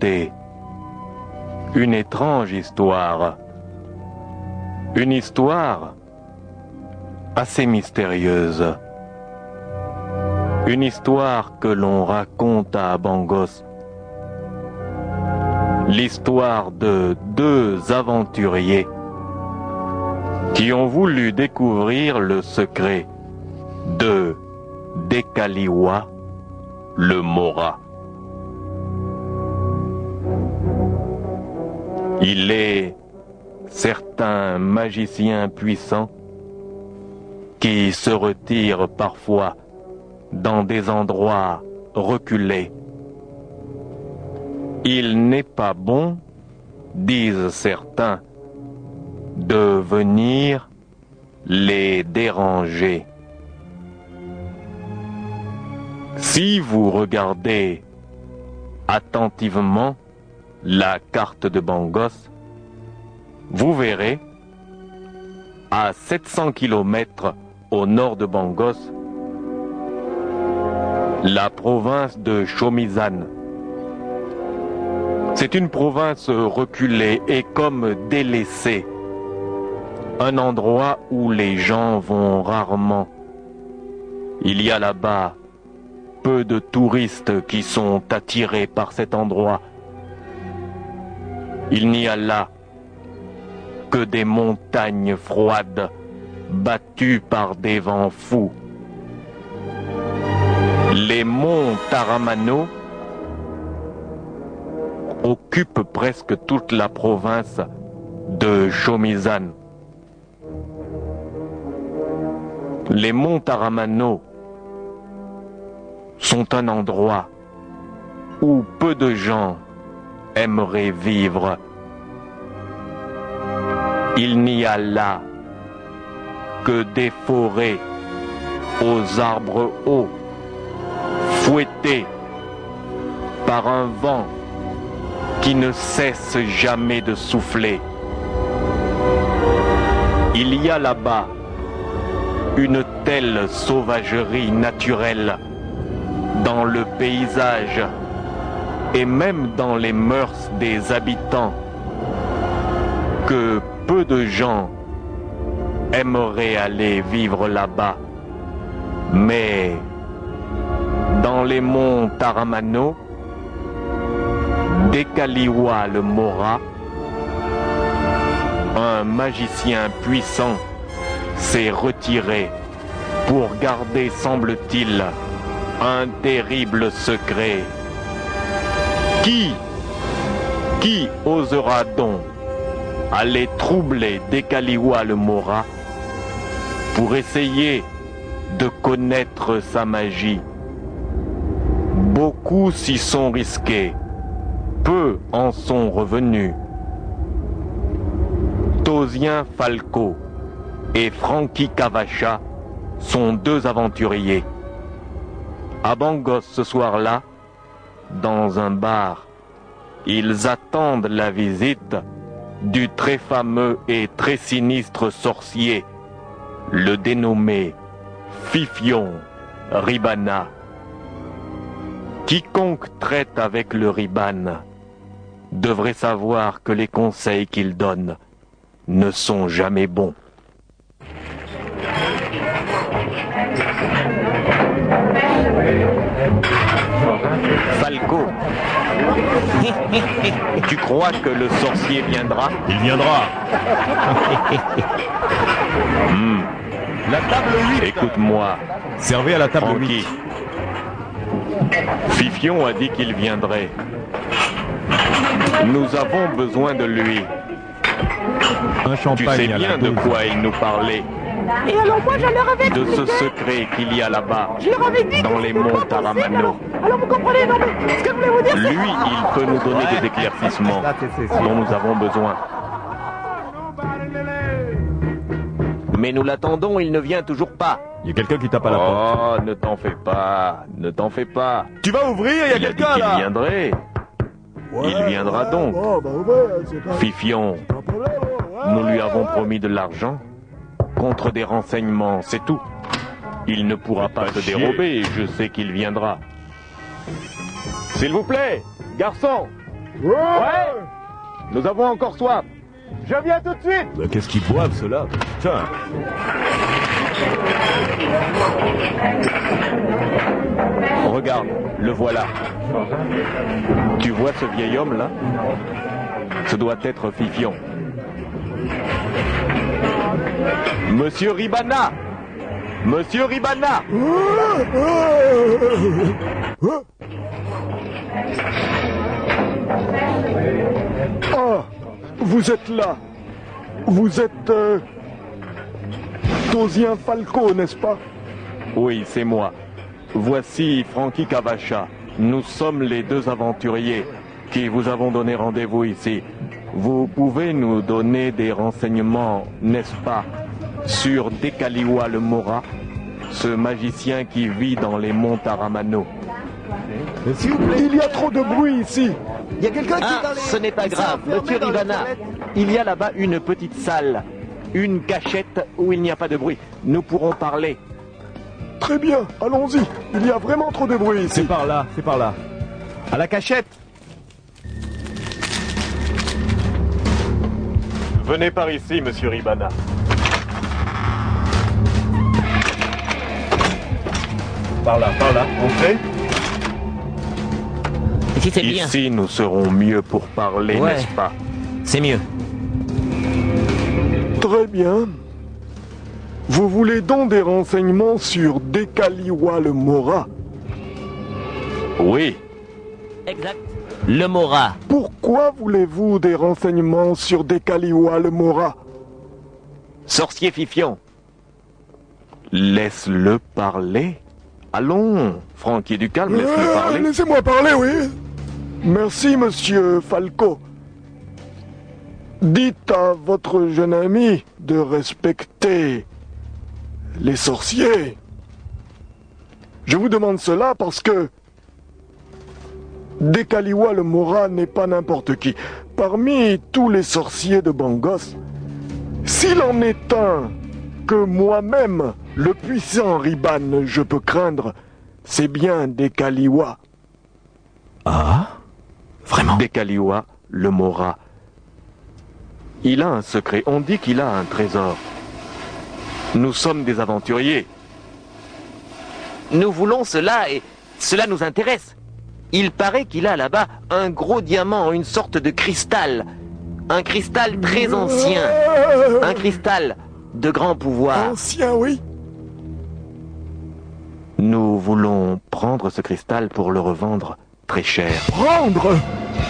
raconter une étrange histoire. Une histoire assez mystérieuse. Une histoire que l'on raconte à Bangos. L'histoire de deux aventuriers qui ont voulu découvrir le secret de Dekaliwa, le Mora. Il est certains magiciens puissants qui se retirent parfois dans des endroits reculés. Il n'est pas bon, disent certains, de venir les déranger. Si vous regardez attentivement la carte de Bangos, vous verrez, à 700 km au nord de Bangos, la province de Chomizan. C'est une province reculée et comme délaissée. Un endroit où les gens vont rarement. Il y a là-bas peu de touristes qui sont attirés par cet endroit. Il n'y a là que des montagnes froides, battues par des vents fous. Les monts Taramano occupent presque toute la province de Chomizan. Les monts Taramano sont un endroit où peu de gens aimeraient vivre. Il n'y a là que des forêts aux arbres hauts, fouettés par un vent qui ne cesse jamais de souffler. Il y a là-bas une telle sauvagerie naturelle dans le paysage et même dans les mœurs des habitants que peu de gens aimeraient aller vivre là-bas. Mais dans les monts Taramano, Dekaliwa le Mora, un magicien puissant s'est retiré pour garder, semble-t-il, un terrible secret. Qui osera donc aller troubler Dekaliwa le Mora pour essayer de connaître sa magie? Beaucoup s'y sont risqués, peu en sont revenus. Tosien Falco et Frankie Cavacha sont deux aventuriers. À Bangos ce soir-là, dans un bar, ils attendent la visite du très fameux et très sinistre sorcier, le dénommé Fifion Ribana. Quiconque traite avec le Riban devrait savoir que les conseils qu'il donne ne sont jamais bons. Falco, tu crois que le sorcier viendra? Il viendra. La table 8. Écoute-moi, Servez à la table Francky. 8. Fifion a dit qu'il viendrait. Nous avons besoin de lui. Un Tu champagne sais à la bien de dose. quoi il nous parlait. Et alors moi je leur avais De ce expliqué. secret qu'il y a là-bas, Je leur avais dit dans que les c'était monts pas possible, Taramano. alors vous comprenez, non mais ce que je voulais vous dire c'est... Lui, il peut nous donner des éclaircissements dont nous avons besoin. Mais nous l'attendons, il ne vient toujours pas. Il y a quelqu'un qui tape à la porte. Oh, ne t'en fais pas, ne t'en fais pas. Tu vas ouvrir, il y a Il a dit quelqu'un qu'il là. viendrait. Il viendra donc. Fifion, nous lui avons promis de l'argent contre des renseignements, c'est tout. Il ne pourra pas se dérober, je sais qu'il viendra. S'il vous plaît, garçon, Ouais. Nous avons encore soif. Je viens tout de suite. Bah, qu'est-ce qu'ils boivent, ceux-là? Putain. Regarde, le voilà. Tu vois ce vieil homme là? Ce doit être Fifion. Monsieur Ribana! Monsieur Ribana! Ah, vous êtes là. Vous êtes Tosien Falco, n'est-ce pas? Oui, c'est moi. Voici Frankie Cavacha. Nous sommes les deux aventuriers qui vous avons donné rendez-vous ici. Vous pouvez nous donner des renseignements, n'est-ce pas, sur Dekaliwa le Mora, ce magicien qui vit dans les monts Taramano? S'il vous plaît. Il y a trop de bruit ici. Il y a quelqu'un qui est dans les... Ce n'est pas grave, monsieur Rivana. Il y a là-bas une petite salle, une cachette où il n'y a pas de bruit. Nous pourrons parler. Très bien, allons-y. Il y a vraiment trop de bruit ici. C'est par là, c'est par là. À la cachette. Venez par ici, monsieur Ribana. Par là, entrez. Ici, c'est bien. Ici, nous serons mieux pour parler, Ouais. n'est-ce pas? C'est mieux. Très bien. Vous voulez donc des renseignements sur Dekaliwa le Mora? Oui. Exact. Le Mora. Pourquoi voulez-vous des renseignements sur Dekaliwa le Mora? Sorcier Fifion. Laisse-le parler. Allons, Francky, du calme, laisse-le parler. Laissez-moi parler, oui. Merci, monsieur Falco. Dites à votre jeune ami de respecter les sorciers. Je vous demande cela parce que Dekaliwa le Mora n'est pas n'importe qui. Parmi tous les sorciers de Bangos, s'il en est un que moi-même, le puissant Riban, je peux craindre, c'est bien Dekaliwa. Ah? Vraiment? Dekaliwa le Mora. Il a un secret. On dit qu'il a un trésor. Nous sommes des aventuriers. Nous voulons cela et cela nous intéresse. Il paraît qu'il a là-bas un gros diamant, une sorte de cristal. Un cristal très ancien. Un cristal de grand pouvoir. Ancien, oui. Nous voulons prendre ce cristal pour le revendre très cher. Prendre?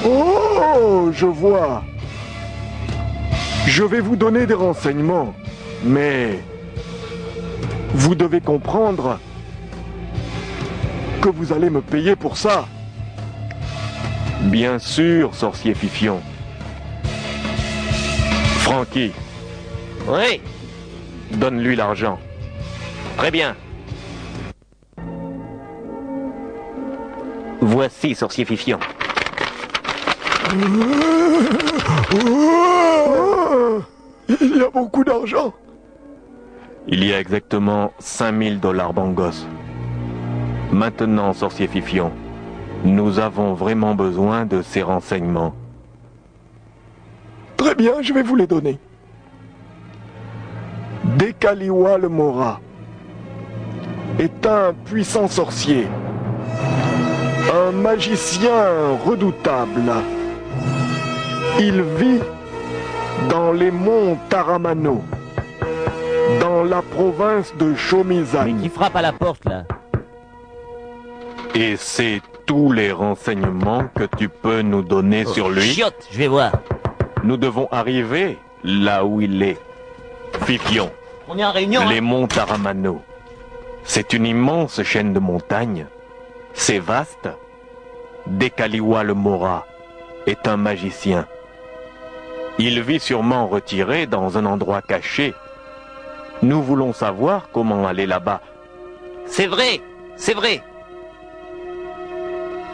Oh, je vois. Je vais vous donner des renseignements, mais vous devez comprendre que vous allez me payer pour ça. Bien sûr, sorcier Fifion. Francky, Oui, donne-lui l'argent. très bien. Voici, sorcier Fifion. Oh, il y a beaucoup d'argent. Il y a exactement 5000 $ Bangos. Maintenant, sorcier Fifion, nous avons vraiment besoin de ces renseignements. Très bien, je vais vous les donner. Dekaliwa le Mora est un puissant sorcier, un magicien redoutable. Il vit dans les monts Taramano, dans la province de Mais Shomizan. qui frappe à la porte, là? Et c'est tous les renseignements que tu peux nous donner sur lui. Chiotte, je vais voir. Nous devons arriver là où il est. Fifion, On est en réunion, hein? les monts Taramano. C'est une immense chaîne de montagnes. C'est vaste. Dekaliwa le Mora est un magicien. Il vit sûrement retiré dans un endroit caché. Nous voulons savoir comment aller là-bas. C'est vrai, c'est vrai.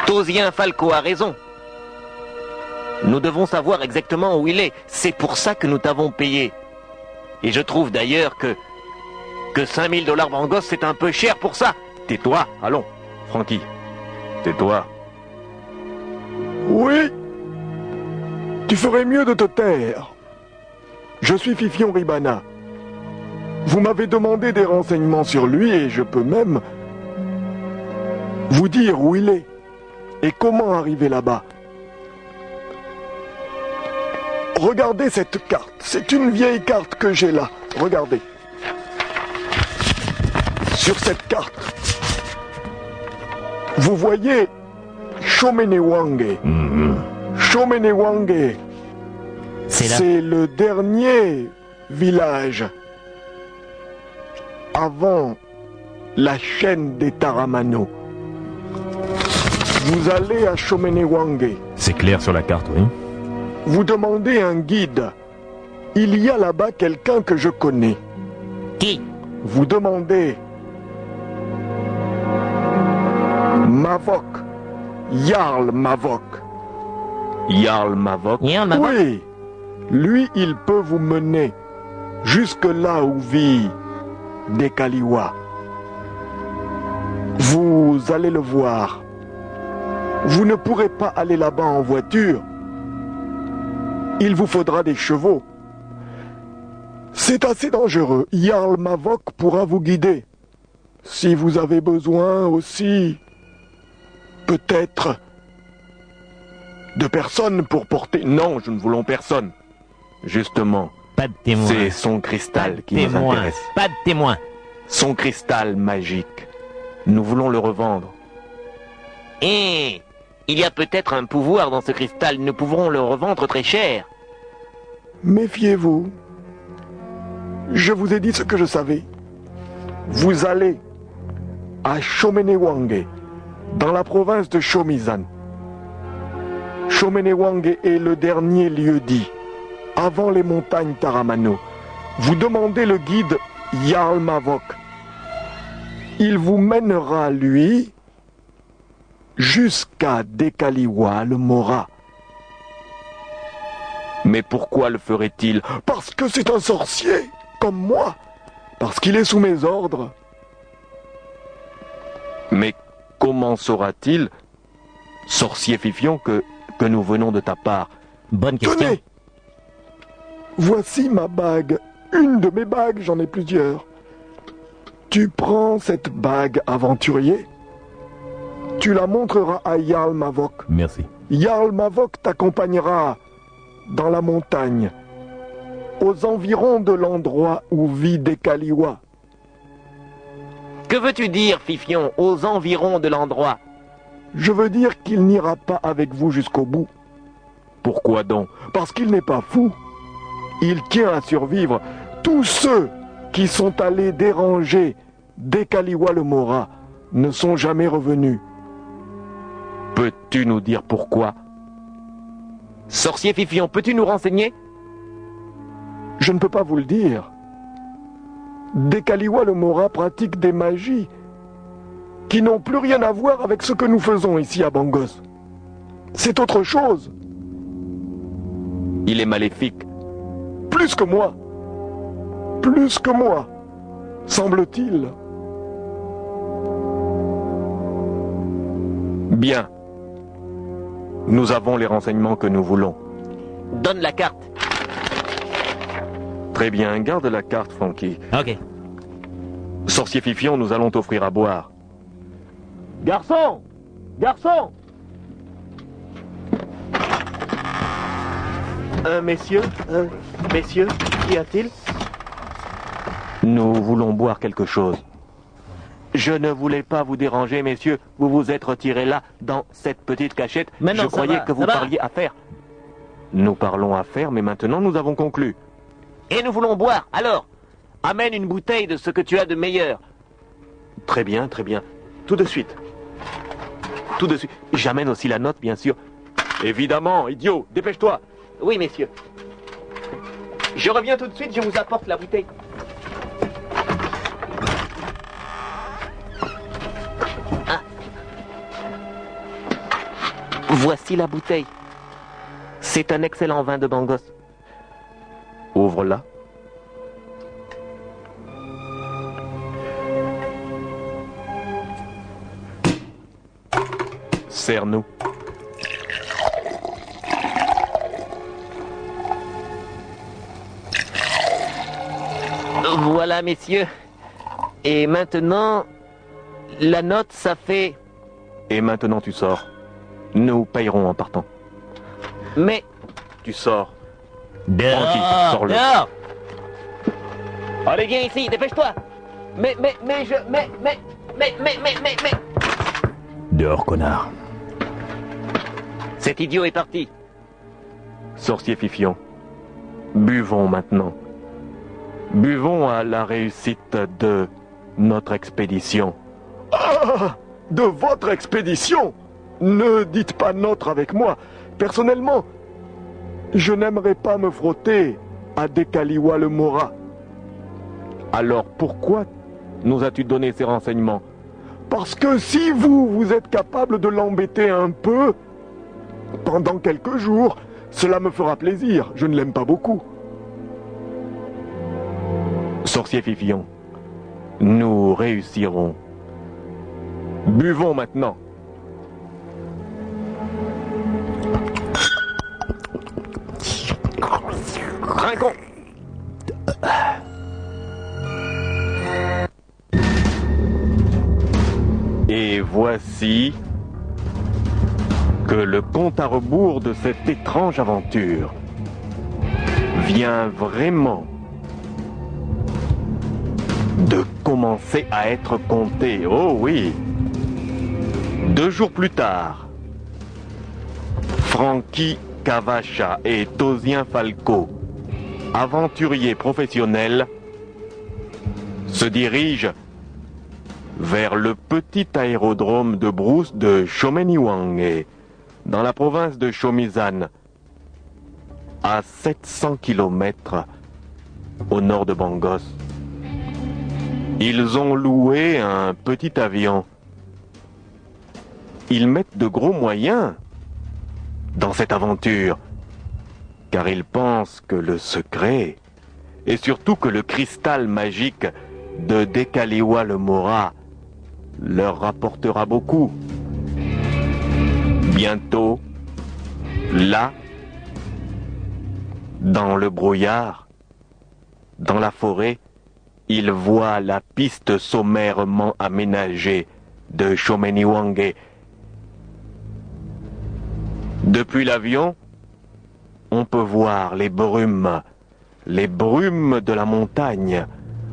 Tosien Falco a raison. Nous devons savoir exactement où il est. C'est pour ça que nous t'avons payé. Et je trouve d'ailleurs que 5000 $ Bangos, c'est un peu cher pour ça. Tais-toi, allons, Francky. Tais-toi. Oui, Tu ferais mieux de te taire. Je suis Fifion Ribana. Vous m'avez demandé des renseignements sur lui et je peux même vous dire où il est et comment arriver là-bas. Regardez cette carte. C'est une vieille carte que j'ai là. Regardez. Sur cette carte, vous voyez Chomenewange. Chomenewange, c'est le dernier village avant la chaîne des Taramano. Vous allez à Chomenewange. C'est clair sur la carte, oui. Vous demandez un guide. Il y a là-bas quelqu'un que je connais. Qui? Vous demandez Mavok. Jarl Mavok. Jarl Mavok. Oui, lui, il peut vous mener jusque là où vit Dekaliwa. Vous allez le voir. Vous ne pourrez pas aller là-bas en voiture. Il vous faudra des chevaux. C'est assez dangereux. Jarl Mavok pourra vous guider. Si vous avez besoin aussi, peut-être, de personnes pour porter... Non, nous ne voulons personne. Justement, Pas de témoin. c'est son cristal qui nous Témoin. intéresse. Pas de témoin. Son cristal magique. Nous voulons le revendre. Et il y a peut-être un pouvoir dans ce cristal. Nous pourrons le revendre très cher. Méfiez-vous. Je vous ai dit ce que je savais. Vous allez à Chomenewange, dans la province de Shomizan. Chomenewange est le dernier lieu dit, avant les montagnes Taramano. Vous demandez le guide Jarl Mavok. Il vous mènera, lui, jusqu'à Dekaliwa, le Mora. Mais pourquoi le ferait-il? Parce que c'est un sorcier, comme moi. Parce qu'il est sous mes ordres. Mais comment saura-t-il, sorcier Fifion, que nous venons de ta part? Bonne question. Tenez! Voici ma bague. Une de mes bagues, j'en ai plusieurs. Tu prends cette bague, aventurier. Tu la montreras à Jarl Mavok. Merci. Jarl Mavok t'accompagnera dans la montagne, aux environs de l'endroit où vit Dekaliwa. Que veux-tu dire, Fifion, aux environs de l'endroit? Je veux dire qu'il n'ira pas avec vous jusqu'au bout. Pourquoi donc? Parce qu'il n'est pas fou. Il tient à survivre. Tous ceux qui sont allés déranger Dekaliwa le Mora ne sont jamais revenus. Peux-tu nous dire pourquoi? Sorcier Fifion, peux-tu nous renseigner? Je ne peux pas vous le dire. Dekaliwa le Mora pratique des magies qui n'ont plus rien à voir avec ce que nous faisons ici à Bangos. C'est autre chose. Il est maléfique. Plus que moi. Plus que moi, semble-t-il. Bien. Nous avons les renseignements que nous voulons. Donne la carte. Très bien, garde la carte, Frankie. Ok. Sorcier Fifion, nous allons t'offrir à boire. Garçon! Garçon! Messieurs, qu'y a-t-il? Nous voulons boire quelque chose. Je ne voulais pas vous déranger, messieurs. Vous vous êtes retirés là, dans cette petite cachette. Mais non, je ça croyais va, que vous ça va. parliez affaires. Nous parlons affaires, mais maintenant nous avons conclu. Et nous voulons boire. Alors, amène une bouteille de ce que tu as de meilleur. Très bien, très bien. Tout de suite. Tout de suite. J'amène aussi la note, bien sûr. Évidemment, idiot, dépêche-toi. Oui, messieurs. Je reviens tout de suite, je vous apporte la bouteille. Ah. Voici la bouteille. C'est un excellent vin de Bangos. Ouvre-la. Sers-nous. Voilà, messieurs. Et maintenant, la note, ça fait... Et maintenant tu sors. Nous payerons en partant. Mais... Tu sors. Dehors, sors-le. dehors. Allez, viens ici, dépêche-toi. Mais... Dehors, connard. Cet idiot est parti. Sorcier Fifion, buvons maintenant. Buvons à la réussite de notre expédition. Ah, de votre expédition? Ne dites pas notre avec moi. Personnellement, je n'aimerais pas me frotter à Dekaliwa le Mora. Alors pourquoi nous as-tu donné ces renseignements? Parce que si vous êtes capable de l'embêter un peu, pendant quelques jours, cela me fera plaisir. Je ne l'aime pas beaucoup. Sorcier Fifion, nous réussirons. Buvons maintenant. Trinquons. Et voici que le compte à rebours de cette étrange aventure vient vraiment de commencer à être compté. Oh oui. 2 jours plus tard, Frankie Cavacha et Tosien Falco, aventuriers professionnels, se dirigent vers le petit aérodrome de brousse de Shomeniwange, dans la province de Shomizan, à 700 km au nord de Bangos. Ils ont loué un petit avion. Ils mettent de gros moyens dans cette aventure, car ils pensent que le secret, et surtout que le cristal magique de Dekaliwa le Mora, leur rapportera beaucoup. Bientôt, là, dans le brouillard, dans la forêt, ils voient la piste sommairement aménagée de Shomeniwange. Depuis l'avion, on peut voir les brumes de la montagne.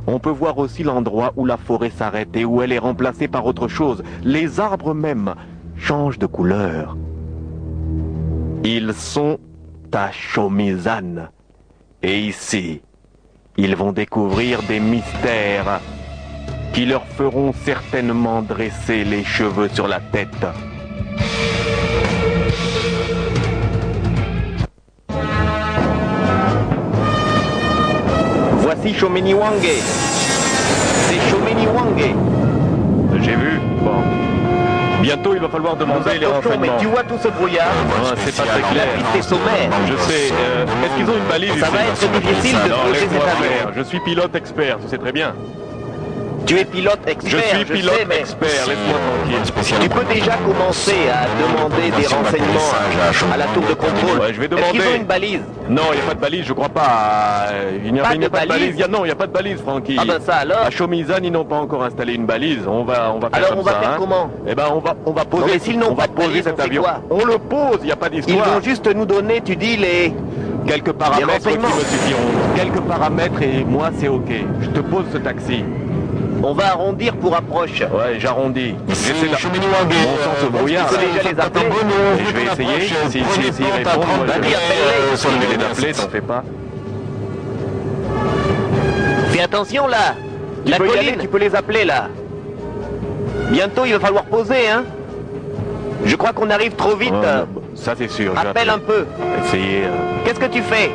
On peut voir aussi l'endroit où la forêt s'arrête et où elle est remplacée par autre chose. Les arbres même changent de couleur. Ils sont à Shomizan. Et ici, ils vont découvrir des mystères qui leur feront certainement dresser les cheveux sur la tête. Voici Shomeniwange. C'est Shomeniwange. J'ai vu. Bon. Bientôt, il va falloir demander les renseignements. Mais tu vois tout ce brouillard? C'est pas très clair. La piste est sommaire. Je sais. Est-ce qu'ils ont une balise? Ça va être difficile de Non, projeter cet laisse-moi avion. faire. Je suis pilote expert, tu sais très bien. Tu es pilote expert, Je suis pilote sais, mais expert, laisse-moi tranquille. tu peux déjà commencer à demander des renseignements à la tour de contrôle. Ouais, je vais demander. Est-ce qu'ils ont une balise? Non, il n'y a pas de balise, je crois pas. Il n'y a pas de balise. Non, il n'y a pas de balise, Francky. Ah ben ça alors. À Shomizan, ils n'ont pas encore installé une balise. On va faire Alors comme on va ça, faire hein. comment? Eh ben, on va poser. Non, mais s'ils n'ont on va pas de poser balise, cet on fait avion. quoi? On le pose, il n'y a pas Ils d'histoire. vont juste nous donner, tu dis, les... Quelques paramètres qui renseignements. me suffiront. Quelques paramètres et moi, c'est OK. Je te pose ce taxi. On va arrondir pour approche. Ouais, j'arrondis. J'essaie de... Bon sang, ce brouillard, Tu peux là. déjà les appeler? Et je vais essayer. S'ils répondent, moi, Vas-y, je appelle-les. vais les appeler, t'en fais pas. Fais attention là. Tu La peux y colline, aller, tu peux les appeler là. Bientôt, il va falloir poser, hein. Je crois qu'on arrive trop vite. Ça, c'est sûr. je vais Appelle un peu. essayer. Qu'est-ce que tu fais?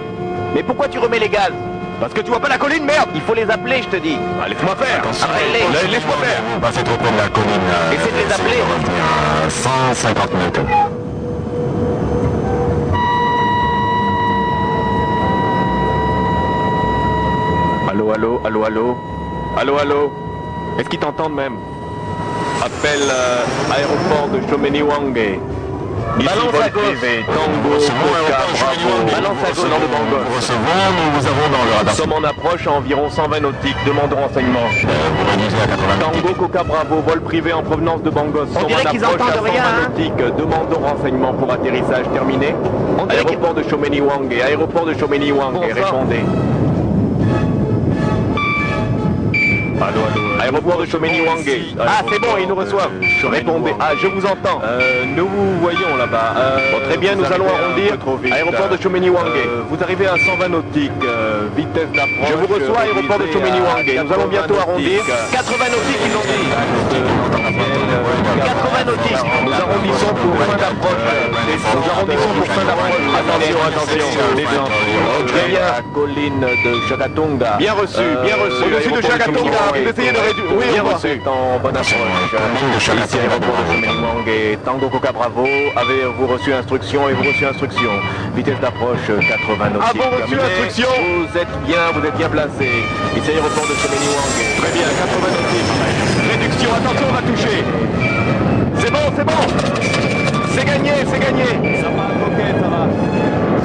Mais pourquoi tu remets les gaz? Parce que tu vois pas la colline, merde. Il faut les appeler, je te dis. Ah, laisse-moi faire. Appelle-les. Laisse-moi faire. Passez trop près de la colline. Essaie de les appeler. À 150 mètres. Allô, allô, allô, allô. Allô, allô. Est-ce qu'ils t'entendent même? Appel aéroport de Shomeniwange. Ici Balance vol à gauche. privé, Tango, Coca, Bravo. Balance à gauche. Nord de Bangos. Nous recevons, nous vous avons dans Accélération. Sommes en approche à environ 120 nautiques. Demande renseignement. Vous réduisez à 80 nautiques. Tango Coca Bravo, vol privé en provenance de Bangos. Sommes dirait en qu'ils approche entendent à 120 rien, hein. nautiques. Demande renseignement pour atterrissage terminé. On dirait qu'ils- Aéroport de Chomeni-Wang et aéroport de Chomeni-Wang. Bon Et sang. répondez. Allô, allô. Aéroport de Chomeni-Wangé. Ah, c'est bon, ils nous reçoivent. Répondez. Ah, je vous entends. Nous vous voyons là-bas. Bon, très bien, nous allons arrondir. Aéroport de Chomeni-Wangé. Vous arrivez à 120 nautiques, vitesse d'approche. Je vous reçois, aéroport de Chomeni-Wangé. Nous allons bientôt arrondir. 80 nautiques, ils ont dit. 80 nautiques. Nous arrondissons pour fin d'approche. Nous arrondissons pour fin d'approche. Attention, attention. Détente. Très bien. Colline de Chakatonga. Bien reçu, bien reçu. Au-dessus de Chakatonga, vous essayez de réduire. Oui, bien reçu. En bonne approche. Ici, aéroport de Chomeni-Wangé. Tango Coca Bravo. Avez-vous reçu instruction et vous reçu instruction. Vitesse d'approche 80 nautiques. Avons reçu Terminé. instruction. Vous êtes bien placé. Ici, aéroport de Chomeni-Wangé. Très bien, 80 nautiques. Réduction, attention, on va toucher. C'est bon, c'est bon. C'est gagné, c'est gagné. Ça va, ok, ça va.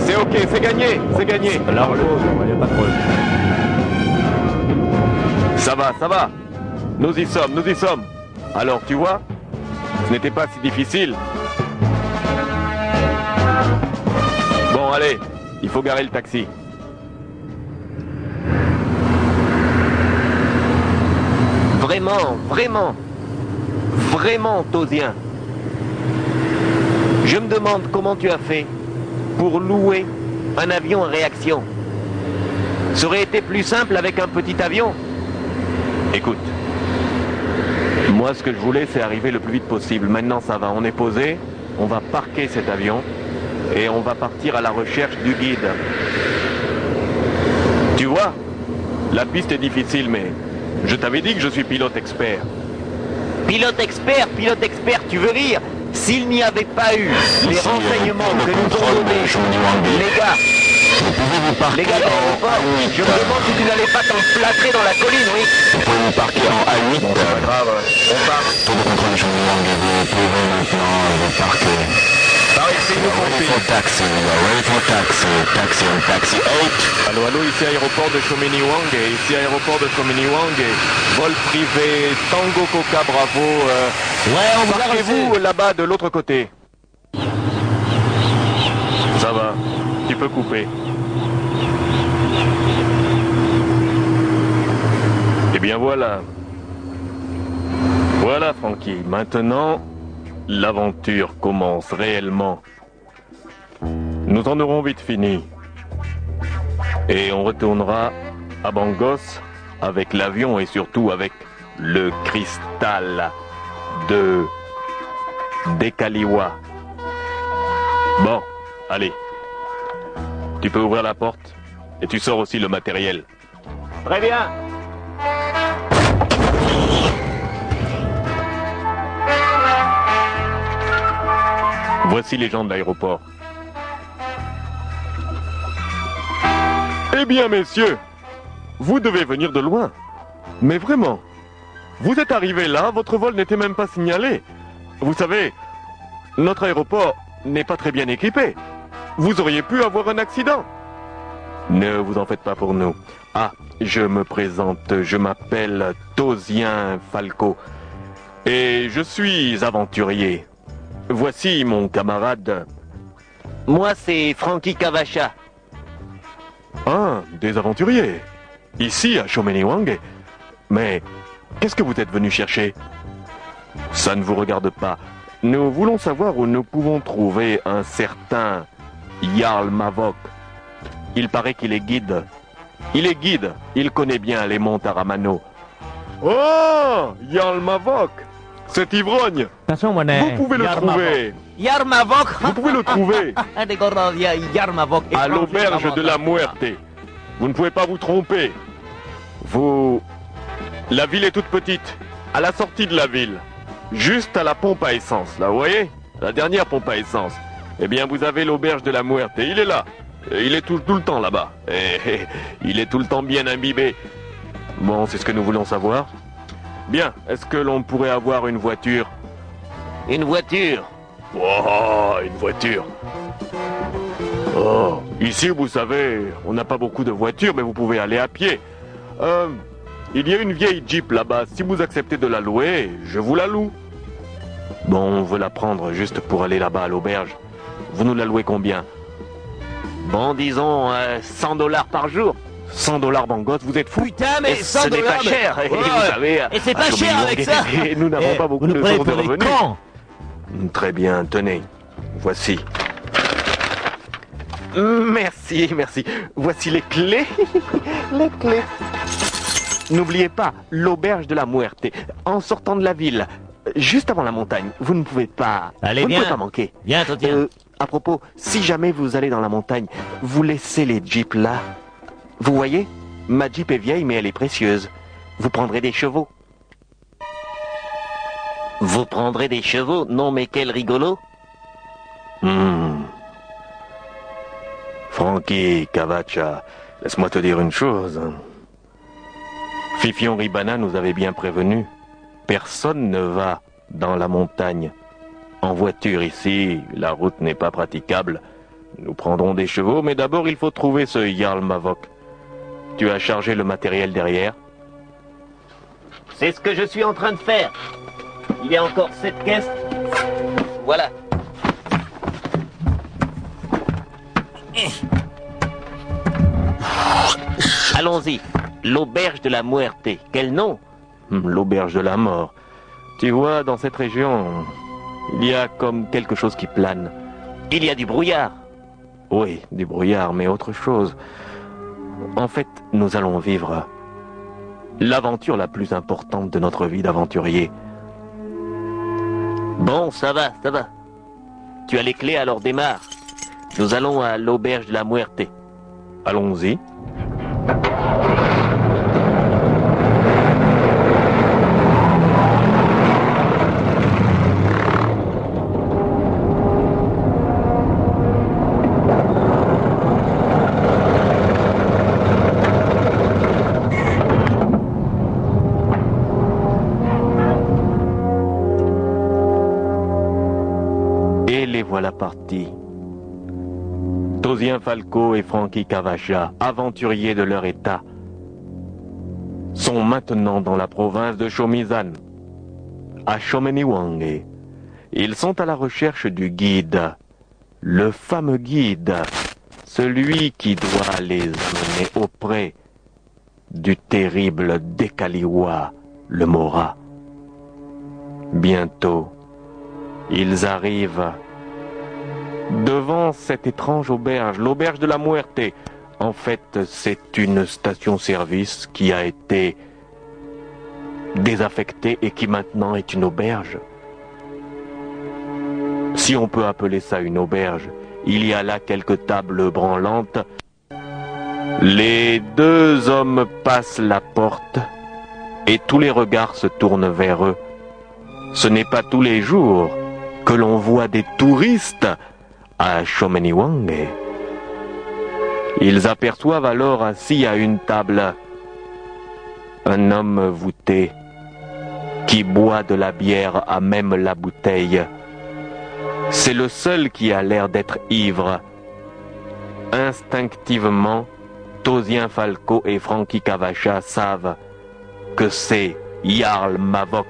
C'est ok, c'est gagné, c'est gagné. Large, il n'y a pas de problème. Ça va, ça va. Nous y sommes, nous y sommes. Alors, tu vois, ce n'était pas si difficile. Bon, allez, il faut garer le taxi. Vraiment, vraiment, vraiment, Tosien. Je me demande comment tu as fait pour louer un avion en réaction. Ça aurait été plus simple avec un petit avion. Écoute, moi ce que je voulais c'est arriver le plus vite possible. Maintenant ça va, on est posé, on va parquer cet avion et on va partir à la recherche du guide. Tu vois, la piste est difficile mais je t'avais dit que je suis pilote expert. Pilote expert, tu veux rire? S'il n'y avait pas eu les renseignements que nous ont donnés les gars de l'aéroport, je me demande si tu n'allais pas t'emplâtrer dans la colline, oui. Vous pouvez vous parquer en A8. Bon, c'est pas grave, on part. Tour de contrôle de Chomeni-Wangé. Vous pouvez maintenant vous parquer. Par ici, nous Ready comptons. for taxi. Ready for taxi. Taxi on taxi 8. Allô, allô, ici aéroport de Chomeni-Wangé, ici aéroport de Chomeni-Wangé, vol privé, Tango Coca Bravo, Ouais, on vous a reçu. parquez-vous là-bas de l'autre côté. Ça va, tu peux couper. Eh bien voilà. Voilà Francky, maintenant, l'aventure commence réellement. Nous en aurons vite fini. Et on retournera à Bangos avec l'avion et surtout avec le cristal de Dekaliwa. Bon, allez. Tu peux ouvrir la porte et tu sors aussi le matériel. Très bien. Voici les gens de l'aéroport. Eh bien, messieurs, vous devez venir de loin. Mais vraiment, vous êtes arrivés là, votre vol n'était même pas signalé. Vous savez, notre aéroport n'est pas très bien équipé. Vous auriez pu avoir un accident. Ne vous en faites pas pour nous. Ah, je me présente, je m'appelle Tosien Falco. Et je suis aventurier. Voici mon camarade. Moi, c'est Frankie Cavacha. Ah, des aventuriers. Ici, à Chomeni-Wangé. Mais qu'est-ce que vous êtes venu chercher? Ça ne vous regarde pas. Nous voulons savoir où nous pouvons trouver un certain Jarl Mavok. Il paraît qu'il est guide. Il est guide. Il connaît bien les monts Taramano. Oh, Jarl Mavok. Cet ivrogne. Vous pouvez le trouver. Yarmavok. Vous pouvez le trouver Yarmavok. à l'auberge de la Muerte. Vous ne pouvez pas vous tromper. La ville est toute petite. À la sortie de la ville. Juste à la pompe à essence, là, vous voyez? La dernière pompe à essence. Eh bien, vous avez l'auberge de la Muerte. Il est là. Et il est tout le temps là-bas. Et il est tout le temps bien imbibé. Bon, c'est ce que nous voulons savoir. Bien, est-ce que l'on pourrait avoir une voiture? Une voiture. Oh, une voiture. Oh, Ici, vous savez, on n'a pas beaucoup de voitures, mais vous pouvez aller à pied. Il y a une vieille Jeep là-bas. Si vous acceptez de la louer, je vous la loue. Bon, on veut la prendre juste pour aller là-bas à l'auberge. Vous nous la louez combien? Bon, disons 100 $ par jour. 100 $ Bangos, vous êtes fou? Putain, mais 100 Ce n'est pas mais- cher. Et Ouais, vous savez, Et c'est à pas cher Chaumont, avec ça. Et nous n'avons pas beaucoup vous de nous prenez sources de pour des revenus. cons. Très bien, tenez. Voici. Merci, merci. Voici les clés. Les clés. N'oubliez pas, l'auberge de la Muerte, en sortant de la ville, juste avant la montagne. Vous ne pouvez pas... Allez, vous ne viens. pouvez pas manquer. Viens, toi, tiens. À propos, si jamais vous allez dans la montagne, vous laissez les jeeps là. Vous voyez, ma jeep est vieille, mais elle est précieuse. Vous prendrez des chevaux. Vous prendrez des chevaux? Non, mais quel rigolo. Frankie Cavacha, laisse-moi te dire une chose. Fifion Ribana nous avait bien prévenu. Personne ne va dans la montagne. En voiture ici, la route n'est pas praticable. Nous prendrons des chevaux, mais d'abord il faut trouver ce Jarl Mavok. Tu as chargé le matériel derrière? C'est ce que je suis en train de faire. Il y a encore 7 caisses. Voilà. Allons-y. L'auberge de la Muerte. Quel nom? L'auberge de la mort. Tu vois, dans cette région, il y a comme quelque chose qui plane. Il y a du brouillard. Oui, du brouillard, mais autre chose. En fait, nous allons vivre l'aventure la plus importante de notre vie d'aventurier. Bon, ça va, ça va. Tu as les clés, alors démarre. Nous allons à l'auberge de la Muerte. Allons-y. Et les voilà partis. Tosien Falco et Frankie Cavacha, aventuriers de leur état, sont maintenant dans la province de Shomizan, à Shomeniwange. Ils sont à la recherche du guide, le fameux guide, celui qui doit les amener auprès du terrible Dekaliwa, le Mora. Bientôt, ils arrivent devant cette étrange auberge, l'auberge de la Muerte. En fait, c'est une station-service qui a été désaffectée et qui maintenant est une auberge. Si on peut appeler ça une auberge, il y a là quelques tables branlantes. Les deux hommes passent la porte et tous les regards se tournent vers eux. Ce n'est pas tous les jours que l'on voit des touristes à Shomeniwange. Ils aperçoivent alors assis à une table un homme voûté qui boit de la bière à même la bouteille. C'est le seul qui a l'air d'être ivre. Instinctivement, Tosien Falco et Frankie Cavacha savent que c'est Jarl Mavok.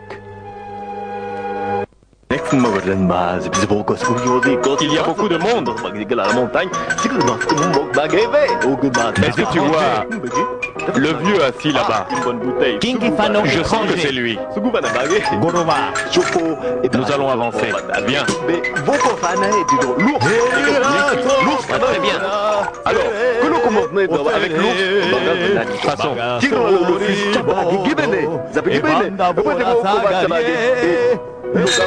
Il y a beaucoup de monde. Est-ce que tu vois le vieux assis là-bas? Je sens que c'est lui. Nous allons avancer. Viens. Très bien. Alors, que nous commençons avec l'ours. Passons. Beaucoup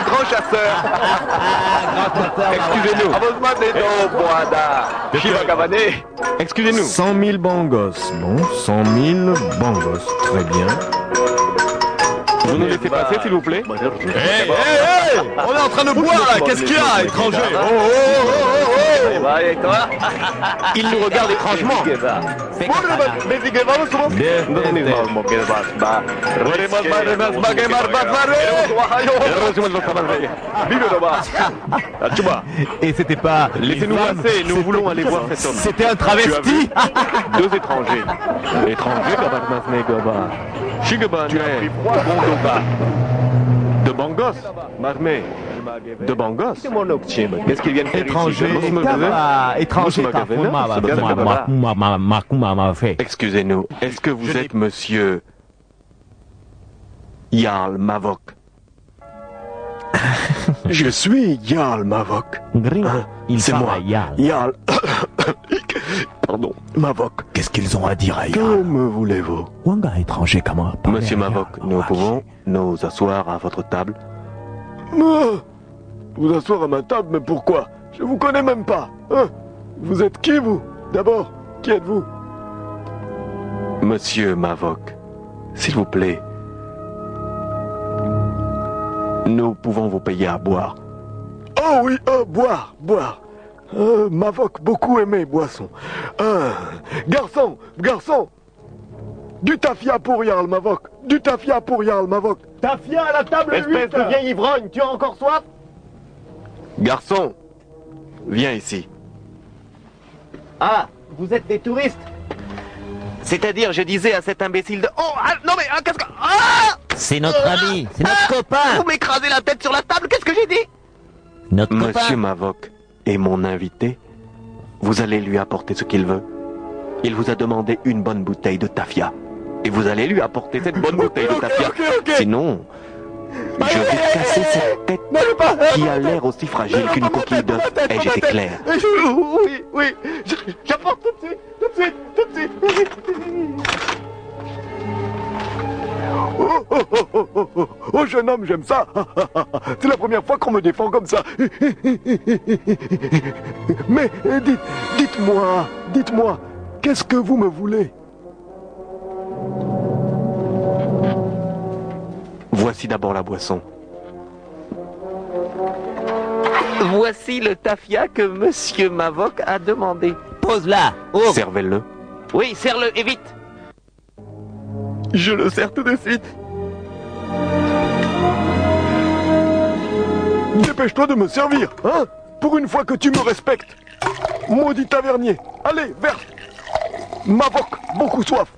grand chasseur. Excusez-nous. Excusez-nous. 100 000 bangos. Bon, 100 000 bangos. Très bien. Vous nous laissez passer, s'il vous plaît? On est en train de boire là, qu'est-ce qu'il y a, étranger? Oh, oh, oh, oh, oh. Il nous regarde étrangement. Et c'était pas... Laissez-nous passer, nous voulons aller voir cet homme. C'était un travesti. Deux étrangers. Étrangers, tu es Bondoba. De Bangos, Marmé. De Bangos. Qu'est-ce qu'ils viennent faire Étranger. ici? Étranger. Excusez-nous, est-ce que vous êtes monsieur Jarl Mavok? Je suis Jarl Mavok. C'est moi, Jarl. Pardon, Mavok. Qu'est-ce qu'ils ont à dire à Que me voulez-vous? Wanga étranger, comment? Monsieur Mavok, nous pouvons nous asseoir à votre table? Vous asseoir à ma table, mais pourquoi? Je vous connais même pas. Hein? Vous êtes qui, vous? D'abord, qui êtes-vous? Monsieur Mavok, s'il vous plaît, nous pouvons vous payer à boire. Oh oui, boire. Mavok, beaucoup aimé boisson. Garçon, du tafia pour Jarl Mavok. Du tafia pour Jarl Mavok. Tafia à la table 8. Espèce de vieille ivrogne, tu as encore soif? Garçon, viens ici. Ah, vous êtes des touristes? C'est-à-dire, je disais à cet imbécile de... Oh, ah, non mais, qu'est-ce que... Ah! C'est notre ami, c'est notre copain. Vous m'écrasez la tête sur la table, qu'est-ce que j'ai dit? Notre Monsieur copain. Mavok est mon invité. Vous allez lui apporter ce qu'il veut. Il vous a demandé une bonne bouteille de tafia. Et vous allez lui apporter cette bonne bouteille de tafia. Sinon, je vais casser cette tête qui a l'air aussi fragile qu'une coquille d'œuf. Ai-je été clair? Oui, j'apporte tout de suite. Oh, jeune homme, j'aime ça. C'est la première fois qu'on me défend comme ça. Mais dites-moi, qu'est-ce que vous me voulez? Voici d'abord la boisson. Voici le tafia que Monsieur Mavok a demandé. Pose-la. Oh. Servez-le. Oui, serre-le, et vite. Je le sers tout de suite. Dépêche-toi de me servir, hein? Pour une fois que tu me respectes. Maudit tavernier. Allez, verse. Mavok, beaucoup soif.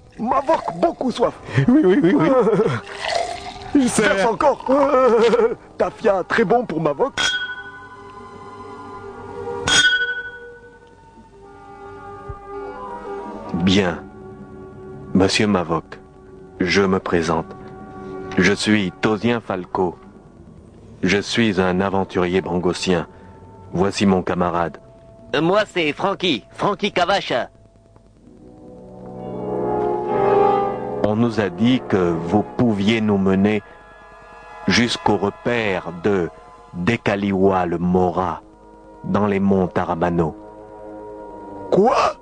Oui. Je sais. Verse encore. Tafia, très bon pour Mavok. Bien. Monsieur Mavok, je me présente. Je suis Tosien Falco. Je suis un aventurier bangosien. Voici mon camarade. Moi, c'est Frankie Kavacha. On nous a dit que vous pouviez nous mener jusqu'au repère de Dekaliwa le Mora, dans les monts Taramano. Quoi?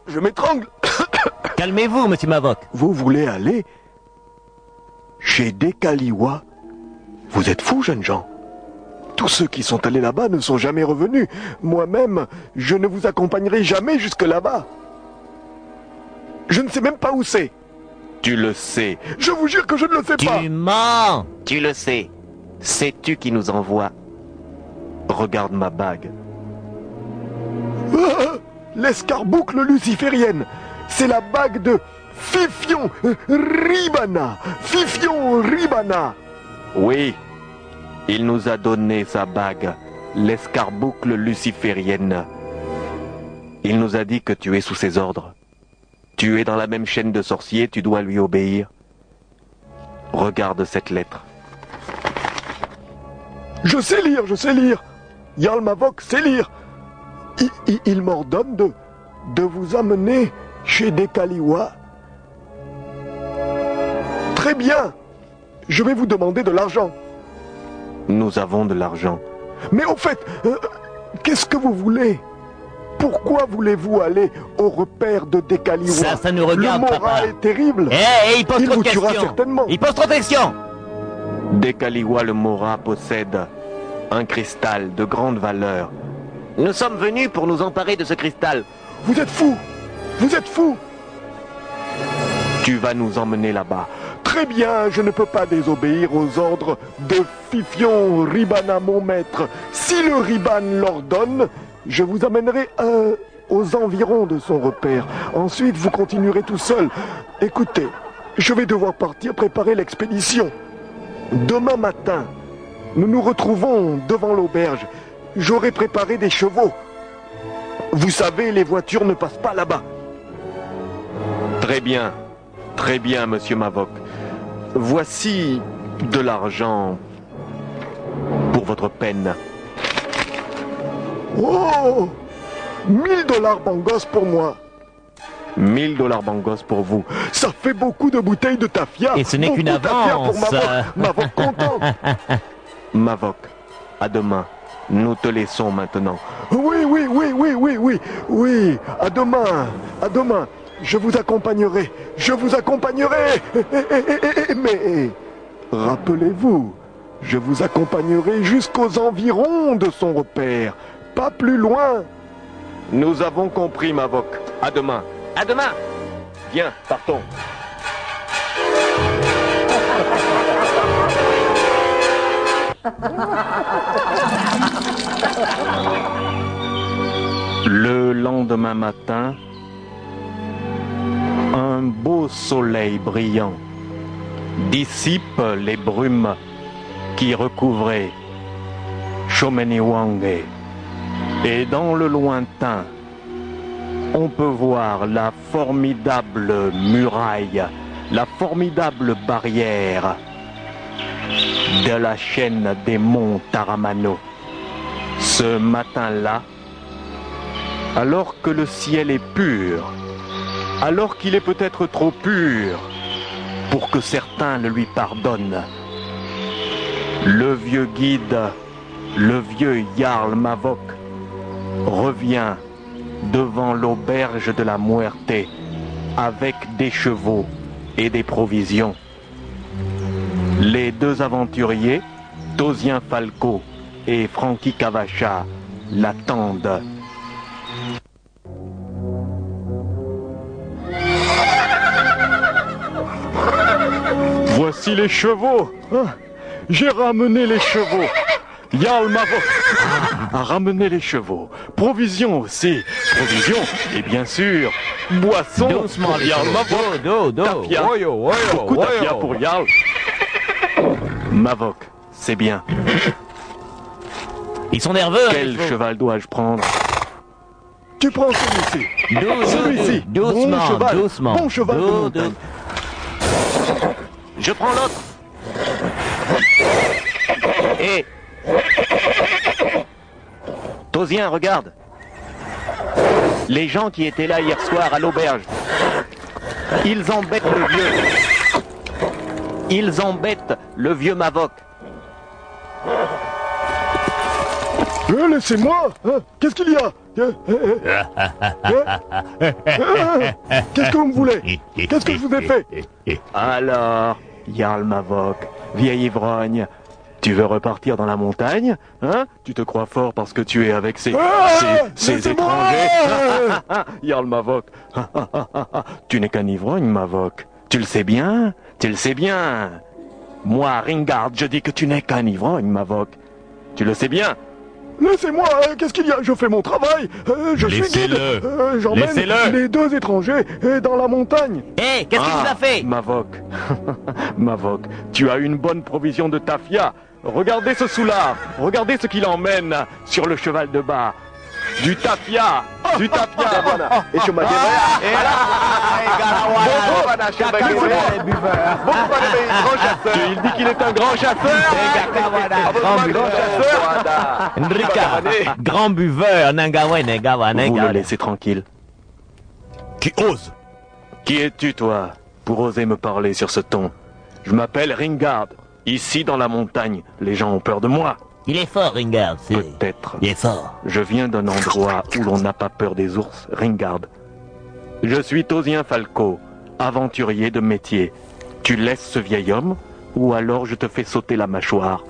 Je m'étrangle. Calmez-vous, monsieur Mavok. Vous voulez aller chez Dekaliwa? Vous êtes fous, jeunes gens. Tous ceux qui sont allés là-bas ne sont jamais revenus. Moi-même, je ne vous accompagnerai jamais jusque là-bas. Je ne sais même pas où c'est. Tu le sais. Je vous jure que je ne le sais pas. Tu mens. Tu le sais. C'est tu qui nous envoie. Regarde ma bague. L'escarboucle luciférienne. C'est la bague de Fifion Ribana. Oui, il nous a donné sa bague, l'escarboucle luciférienne. Il nous a dit que tu es sous ses ordres. Tu es dans la même chaîne de sorciers, tu dois lui obéir. Regarde cette lettre. Je sais lire. Jarl Mavok sait lire. Il m'ordonne de vous amener chez Dekaliwa. Très bien. Je vais vous demander de l'argent. Nous avons de l'argent. Mais au fait, qu'est-ce que vous voulez? Pourquoi voulez-vous aller au repère de Dekaliwa? Ça nous regarde, Le Mora papa. est terrible. Il pose Il trop vous de tuera questions. certainement. Il pose trop de questions. Dekaliwa le Mora possède un cristal de grande valeur Nous sommes venus pour nous emparer de ce cristal. Vous êtes fous! Vous êtes fous! Tu vas nous emmener là-bas. Très bien, je ne peux pas désobéir aux ordres de Fifion Ribana, mon maître. Si le Riban l'ordonne, je vous amènerai aux environs de son repère. Ensuite, vous continuerez tout seul. Écoutez, je vais devoir partir préparer l'expédition. Demain matin, nous nous retrouvons devant l'auberge. J'aurai préparé des chevaux. Vous savez, les voitures ne passent pas là-bas. Très bien, monsieur Mavok. Voici de l'argent pour votre peine. Oh! 1000 $ Bangos pour moi. 1000 $ Bangos pour vous. Ça fait beaucoup de bouteilles de tafia. Et ce n'est Beaucoup qu'une de tafia avance. pour Mavok content. Mavok, à demain. Nous te laissons maintenant. Oui, à demain, je vous accompagnerai, mais rappelez-vous, je vous accompagnerai jusqu'aux environs de son repère, pas plus loin. Nous avons compris, Mavok. À demain. À demain! Viens, partons. Le lendemain matin, un beau soleil brillant dissipe les brumes qui recouvraient Shomeniwange. Et dans le lointain, on peut voir la formidable muraille, la formidable barrière de la chaîne des monts Taramano. Ce matin-là, alors que le ciel est pur, alors qu'il est peut-être trop pur pour que certains le lui pardonnent, le vieux guide, le vieux Jarl Mavok, revient devant l'auberge de la Muerte avec des chevaux et des provisions. Les deux aventuriers, Tosien Falco et Frankie Cavacha, l'attendent. Voici les chevaux. J'ai ramené les chevaux. Jarl Mavok A ramené les chevaux, provisions aussi, provisions, et bien sûr, boissons Doucement, pour les Jarl chevaux. Mavok. Tafia. Beaucoup tafia pour Jarl. Mavok, c'est bien. Ils sont nerveux. Quel cheval dois-je prendre? Tu prends celui-ci. Celui-ci. Doucement, Bon cheval. doucement. Bon cheval de montagne. Je prends l'autre. Et... Tosien, regarde. Les gens qui étaient là hier soir à l'auberge, ils embêtent le vieux. Ils embêtent le vieux Mavok. Laissez-moi. Qu'est-ce qu'il y a? Qu'est-ce que vous me voulez? Qu'est-ce que je vous ai fait? Alors, Jarl Mavok, vieil ivrogne, tu veux repartir dans la montagne? Hein? Tu te crois fort parce que tu es avec ces étrangers? Jarl Mavok, tu n'es qu'un ivrogne, Mavok. Tu le sais bien? Tu le sais bien? Moi, Ringard, je dis que tu n'es qu'un ivrogne, Mavok. Tu le sais bien? Laissez-moi, qu'est-ce qu'il y a? Je fais mon travail. Je suis guide. J'emmène les deux étrangers dans la montagne. Hé, qu'est-ce qu'il vous a fait? Mavok, Mavok, tu as une bonne provision de tafia. Regardez ce soulard, regardez ce qu'il emmène sur le cheval de bas. Du tafia, du tafia. Et je m'adhère. Il dit qu'il est un grand chasseur. Enrica, grand buveur, Nangawa, Negawa, Vous le Negawa. laissez tranquille. Qui ose? Qui es-tu, toi, pour oser me parler sur ce ton? Je m'appelle Ringard. Ici, dans la montagne, les gens ont peur de moi. Il est fort, Ringard, c'est... Peut-être. Il est fort. Je viens d'un endroit où l'on n'a pas peur des ours, Ringard. Je suis Tosien Falco, aventurier de métier. Tu laisses ce vieil homme, ou alors je te fais sauter la mâchoire.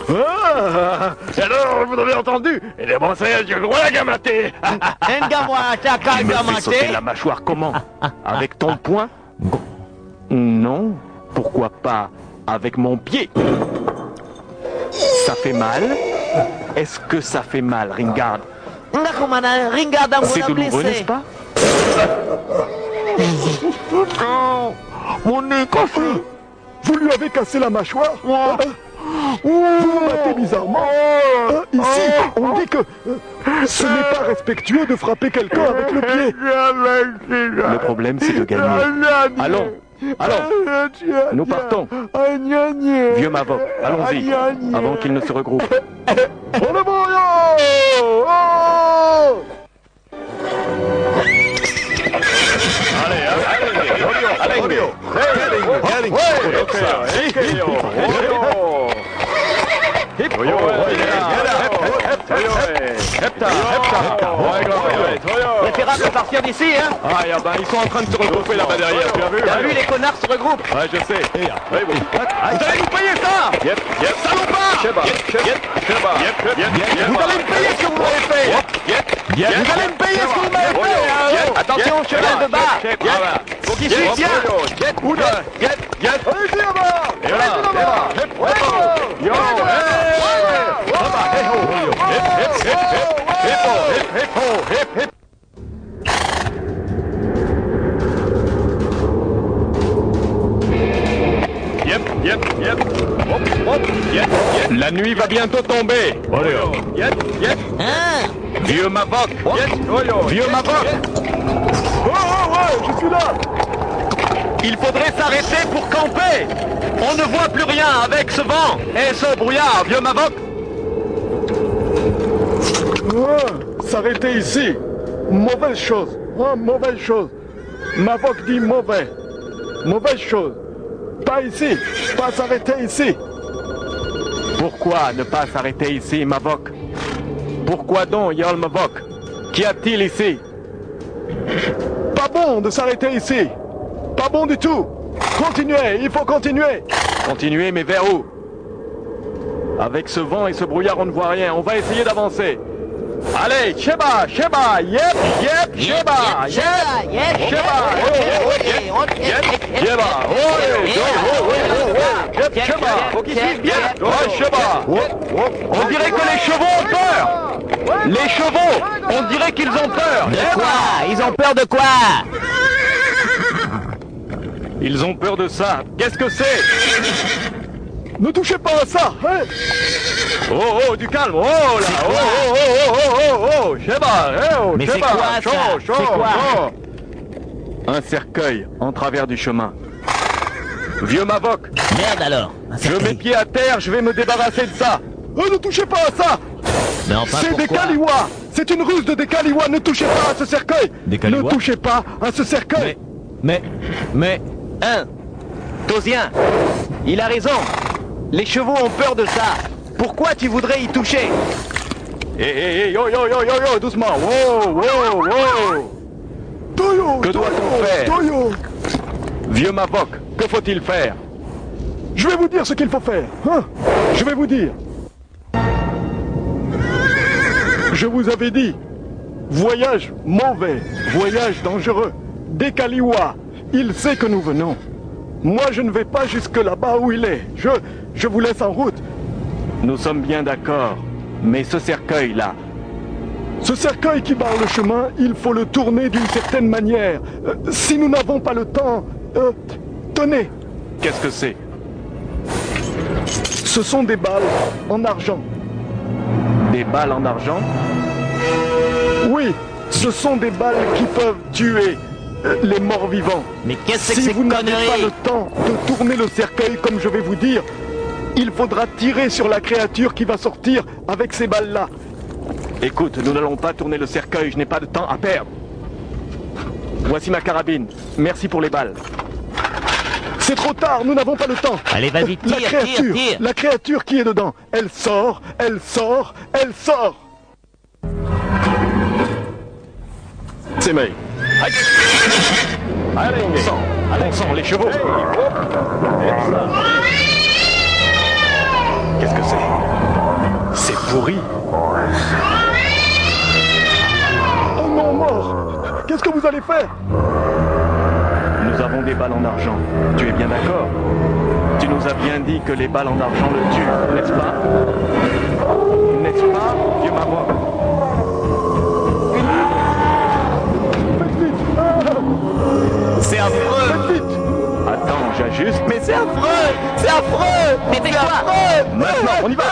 Ah, alors, vous avez entendu? Il est bon, c'est je crois gamaté. Engawa, chaka, Tu me fais sauter gamate. la mâchoire comment? Avec ton poing? Non. Pourquoi pas avec mon pied? Ça fait mal? Est-ce que ça fait mal, Ringard? Nakumana, ringada, C'est mona douloureux, n'est-ce blessé. pas? Mon nez cassé. Vous lui avez cassé la mâchoire? Vous me battez bizarrement. Ici, on dit que ce n'est pas respectueux de frapper quelqu'un avec le pied. Le problème, c'est de gagner. Allons, allons, nous partons. Vieux Mavok, allons-y, avant qu'il ne se regroupe. On le voyons. Préférable de partir d'ici, hein? Ah, ben, ils sont en train de se regrouper là-bas derrière, tu as vu? T'as vu, les connards se regroupent. Ouais, je sais. Vous allez nous payer ça! Salopard! Vous allez me payer ce que vous m'avez fait! Vous allez me payer ce que vous m'avez fait! Attention, cheval de bas. Faut qu'il suive bien! Allez-y là-bas. Et voilà! La nuit va bientôt tomber. Vieux Mavok. Vieux Mavok. Ouais, je suis là. Il faudrait s'arrêter pour camper. On ne voit plus rien avec ce vent et ce brouillard, vieux Mavok. S'arrêter ici. Mauvaise chose. Mauvaise chose. Mavok dit mauvais. Mauvaise chose. Pas ici. Pas s'arrêter ici. Pourquoi ne pas s'arrêter ici, Mavok? Pourquoi donc, Yol Mavok? Qu'y a-t-il ici? Pas bon de s'arrêter ici. Pas bon du tout. Continuez, il faut continuer. Continuez, mais vers où? Avec ce vent et ce brouillard, on ne voit rien. On va essayer d'avancer. Allez, Sheba, Sheba, yep, Sheba, yep, Sheba, Sheba, faut qu'il suive bien. Ouais, Sheba. On dirait que les chevaux ont peur. Les chevaux, on dirait qu'ils ont peur. De quoi? Ils ont peur de quoi? Ils ont peur de ça. Qu'est-ce que c'est? Ne touchez pas à ça, hein? Oh, du calme. Oh là. Oh, Sheba. Mais c'est quoi ça? C'est quoi? Un cercueil en travers du chemin. Vieux Mavok, Merde alors. je mets pied à terre, je vais me débarrasser de ça. Ne touchez pas à ça. Mais enfin, C'est des pourquoi? Kaliwa. C'est une ruse de des Kaliwa. Ne touchez pas à ce cercueil. Des Kaliwa? Ne touchez pas à ce cercueil. Mais... Tosien, il a raison. Les chevaux ont peur de ça. Pourquoi tu voudrais y toucher? Yo, doucement. Wow. Toyo, Que doit-on faire? Toyo. Vieux Mavok, que faut-il faire? Je vais vous dire ce qu'il faut faire. Hein? Je vais vous dire. Je vous avais dit. Voyage mauvais. Voyage dangereux. Des Kaliwa. Il sait que nous venons. Moi, je ne vais pas jusque là-bas où il est. Je vous laisse en route. Nous sommes bien d'accord. Mais ce cercueil-là, Ce cercueil qui barre le chemin, il faut le tourner d'une certaine manière. Si nous n'avons pas le temps... tenez, qu'est-ce que c'est? ce sont des balles en argent. Des balles en argent? Oui, ce sont des balles qui peuvent tuer les morts vivants. Mais qu'est-ce que c'est Si que vous ces n'avez pas conneries? le temps de tourner le cercueil comme je vais vous dire, il faudra tirer sur la créature qui va sortir avec ces balles-là. Écoute, nous n'allons pas tourner le cercueil, je n'ai pas de temps à perdre. Voici ma carabine. Merci pour les balles. C'est trop tard, nous n'avons pas le temps. Allez, vas-y, La tire, créature, tire. la créature qui est dedans, elle sort, elle sort, elle sort. C'est May. Allez, On sent les chevaux. Qu'est-ce que c'est? souris. Oh non, mort! Qu'est-ce que vous allez faire? Nous avons des balles en argent. Tu es bien d'accord? Tu nous as bien dit que les balles en argent le tuent, n'est-ce pas? N'est-ce pas, vieux Mavok? Faites vite! C'est affreux. Faites vite! Attends, j'ajuste. Mais c'est affreux. C'est affreux. Mais c'est quoi? Maintenant, on y va!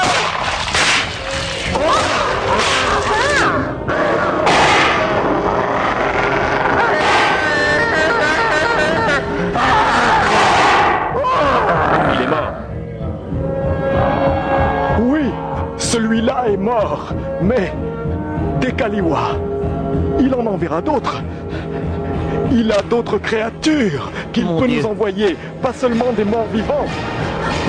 Il est mort. Oui, celui-là est mort, mais Dekaliwa, il en enverra d'autres. Il a d'autres créatures qu'il Mon peut Dieu. nous envoyer, pas seulement des morts vivants.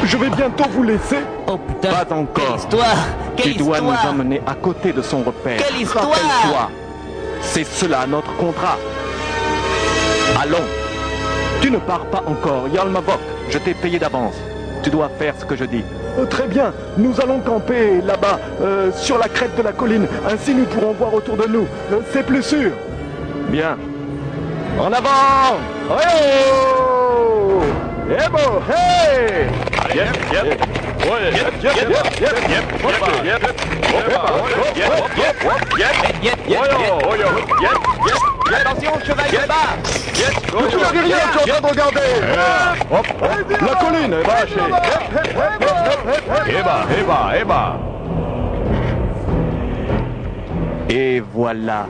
Je vais bientôt vous laisser. Oh putain. Pas Quelle encore. histoire. Tu Quelle dois histoire. nous emmener à côté de son repère. Quelle histoire. Rappelle-toi, c'est cela notre contrat. Allons. Tu ne pars pas encore, Jarl Mavok. Je t'ai payé d'avance. Tu dois faire ce que je dis. Très bien, nous allons camper là-bas, sur la crête de la colline. Ainsi nous pourrons voir autour de nous. C'est plus sûr. Bien. En avant! Oh! Eh bon, hey! Attention, cheval de bas. Tu n'as rien, tu es en train de regarder! La colline est lâchée! Et voilà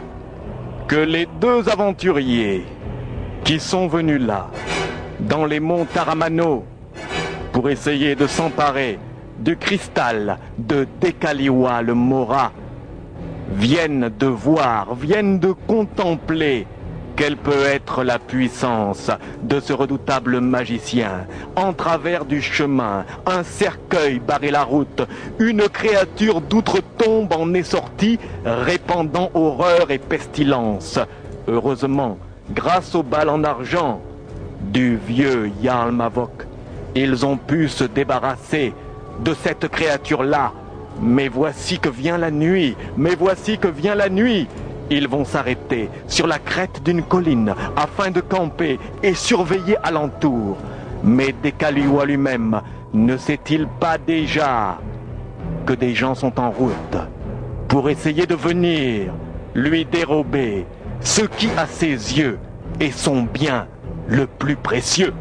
que les deux aventuriers qui sont venus là, dans les monts Taramano, pour essayer de s'emparer du cristal de Dekaliwa le Mora, viennent de voir, viennent de contempler quelle peut être la puissance de ce redoutable magicien. En travers du chemin, un cercueil barrait la route. Une créature d'outre-tombe en est sortie, répandant horreur et pestilence. Heureusement, grâce aux balles en argent du vieux Jarl Mavok, ils ont pu se débarrasser de cette créature-là. Mais voici que vient la nuit, mais voici que vient la nuit. Ils vont s'arrêter sur la crête d'une colline afin de camper et surveiller alentour. Mais Dekaliwa lui-même ne sait-il pas déjà que des gens sont en route pour essayer de venir lui dérober ce qui à ses yeux est son bien le plus précieux?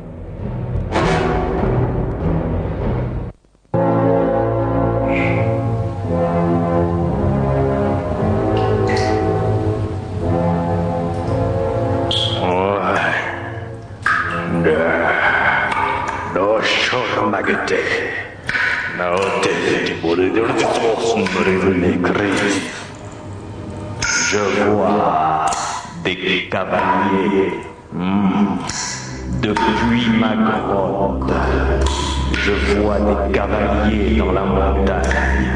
Je vois des cavaliers depuis ma grotte. Je vois des cavaliers dans la montagne.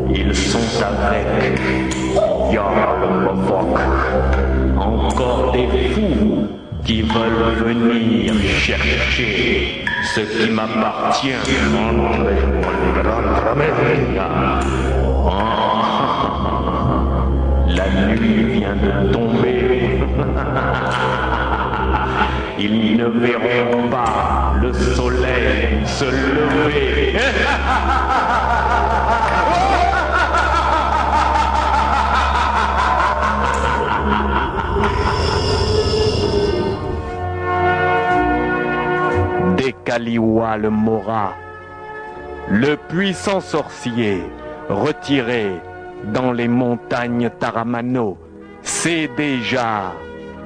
Ils sont avec Jarl Mavok. Encore des fous qui veulent venir chercher ce qui m'appartient. La nuit vient de tomber. Ils ne verront pas le soleil se lever. Dekaliwa le Mora, le puissant sorcier retiré dans les montagnes Taramano, sait déjà,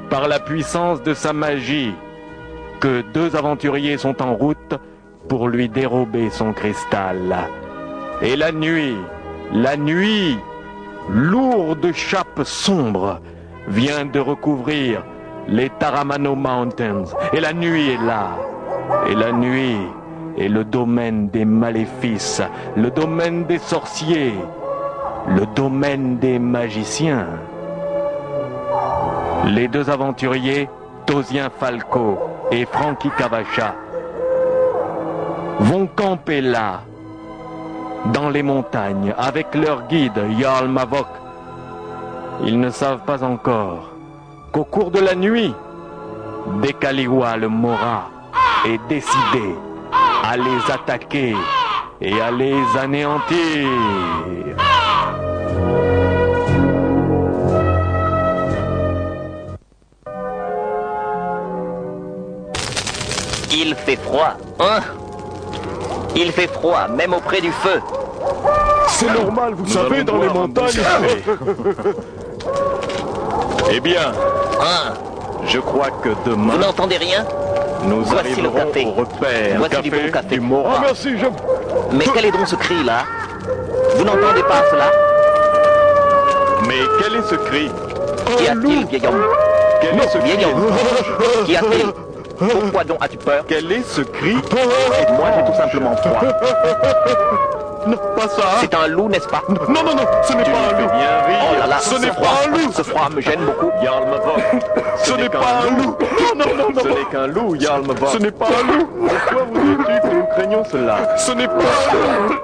par la puissance de sa magie, que deux aventuriers sont en route pour lui dérober son cristal. Et la nuit, lourde chape sombre, vient de recouvrir les Taramano Mountains. Et la nuit est là. Et la nuit est le domaine des maléfices, le domaine des sorciers, le domaine des magiciens. Les deux aventuriers, Tosien Falco et Frankie Cavacha, vont camper là, dans les montagnes, avec leur guide, Jarl Mavok. Ils ne savent pas encore qu'au cours de la nuit, Dekaliwa le Mora est décidé à les attaquer et à les anéantir. Il fait froid, hein? Il fait froid, même auprès du feu. C'est normal, vous savez, dans les montagnes. Eh bien, Hein? je crois que demain, Vous n'entendez rien? nous Voici le arriverons café. au repère Voici du bon café. du Mora. Oh, merci, Mais quel est donc ce cri-là? Vous n'entendez pas cela? Mais quel est ce cri? Qu'y a-t-il, vieil homme? Quel est ce cri? Vieil homme, qu'y a-t-il? Pourquoi donc as-tu peur? Quel est ce cri? Moi, j'ai tout simplement froid. Non, pas ça. C'est un loup, n'est-ce pas? Non, non, non, ce n'est Tu pas me un fais loup. bien rire. Oh là là, Ce n'est froid, pas un loup. Ce froid me gêne beaucoup. Jarl Mavok. Ce n'est pas un loup. Non, non, non, Ce non. n'est qu'un loup, Jarl Mavok. Ce n'est pas un loup. Pourquoi voudrais-tu que nous craignions cela? Ce n'est pas un loup.